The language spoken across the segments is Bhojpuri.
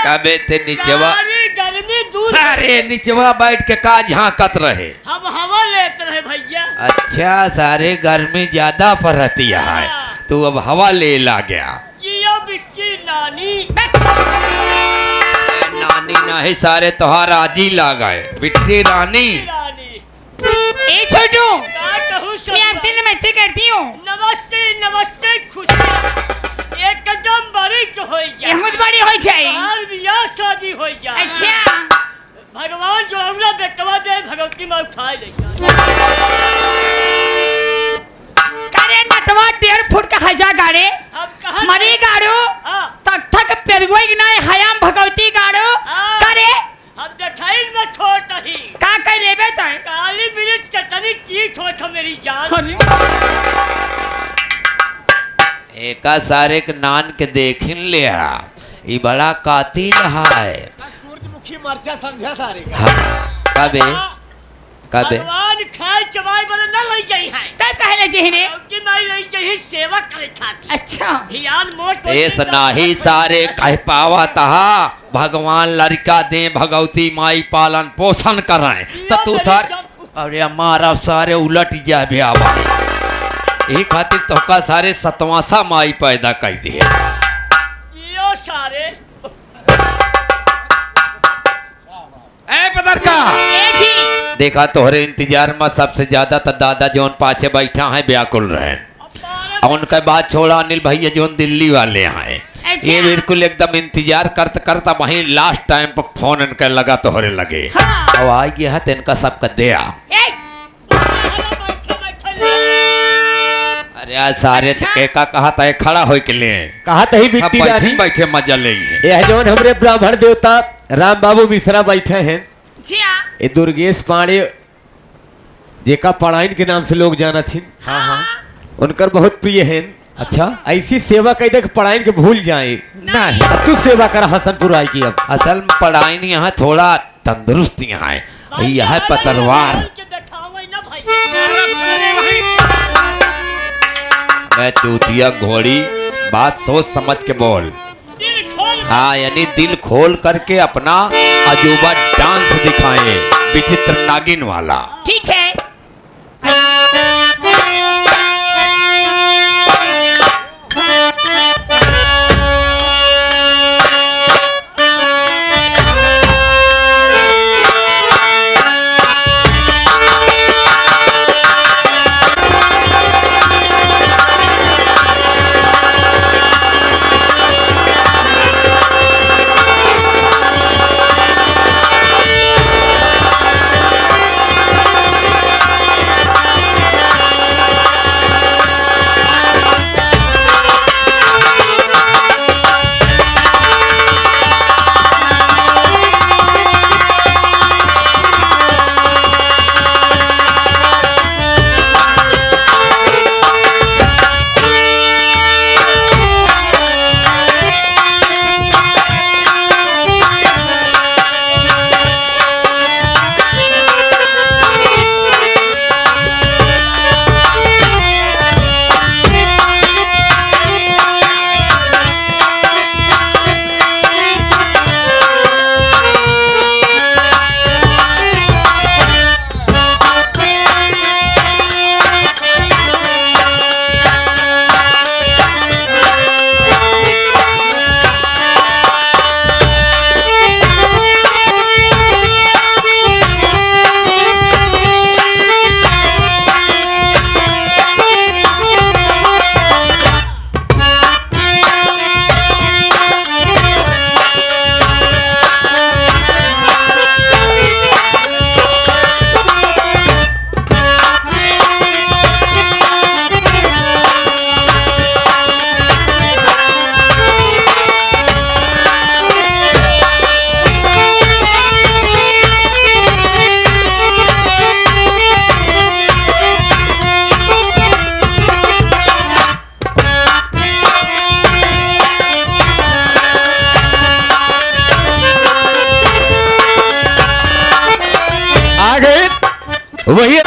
कबे ते निचवा गर्मी दूर सारे निचवा बैठ के का झांकत रहे। हम हवा लेते रहे भैया। अच्छा सारे गर्मी ज्यादा पड़ती है तू अब हवा ले ला गया। जियो बिट्टी नानी नानी नहीं सारे तोहार आजी ला गए बिट्टी रानी। ए छोटू क्या कहूँ मैं आपसे नमस्ते करती हूँ। नमस्ते नमस्ते खुशी एकदम बड़ी हो जाए बहुत बड़ी हो जाए हर बियाह शादी हो जाए। अच्छा भगवान जो हमरा बेटवा दे भगवती में उठाए देगा। करे नटवा 1.5 फुट का हजा गाड़े हम कहाँ मरी गाड़ो तक तक पेरगोई नहीं हयाम भगवती गाड़ो करे हम देखाई में छोट ही का कर लेबे त काली मिर्च चटनी की छोट मेरी जान। एका सारे के नान के देखिन ले ये बड़ा कातिल है। सूरजमुखी मरचा समझा सारे का। हाँ, कबे कबे भगवान खाए चबाई बने न लई जाई है का कहले जेहने कि नहीं लई जाई सेवा करे खाती। अच्छा ध्यान मोट ऐस नाही सारे कह पावा तहा भगवान लड़का दे भगवती माई पालन पोषण कराए तो तू सार अरे हमारा सारे उलट जाबे आवा यही खातिर तोका सारे सतवासा माई पैदा कर दिए। यो सारे ए पदर का ए जी देखा तोहरे इंतजार में सबसे ज्यादा तो दादा जोन पाछे बैठा है व्याकुल रहे और उनके बाद छोड़ा अनिल भैया जोन दिल्ली वाले हैं। अच्छा। ये बिल्कुल एकदम इंतजार करता करता वहीं लास्ट टाइम पर फोन इनका लगा तोहरे लगे। हाँ। अब आ गया है तो इनका सबका दिया। ए अरे आज सारे अच्छा। का कहा था खड़ा हो के लिए कहा तही अब बिट्टी बैठे रानी बैठे मजा ले ये जौन हमरे ब्राह्मण देवता राम बाबू मिश्रा बैठे हैं। जी हां ये दुर्गेश पांडे जेका पढ़ाइन के नाम से लोग जाना थी। हाँ हाँ उनकर बहुत प्रिय हैं। अच्छा ऐसी सेवा कह दे पढ़ाइन के भूल जाए नहीं तू सेवा कर हसनपुर आई की। अब असल में पढ़ाई नहीं यहाँ थोड़ा तंदुरुस्त यहाँ है यह है पतरवार मैं चूतिया घोड़ी बात सोच समझ के बोल। हाँ यानी दिल खोल करके अपना अजूबा डांस दिखाएं विचित्र नागिन वाला। ठीक है वही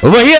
वही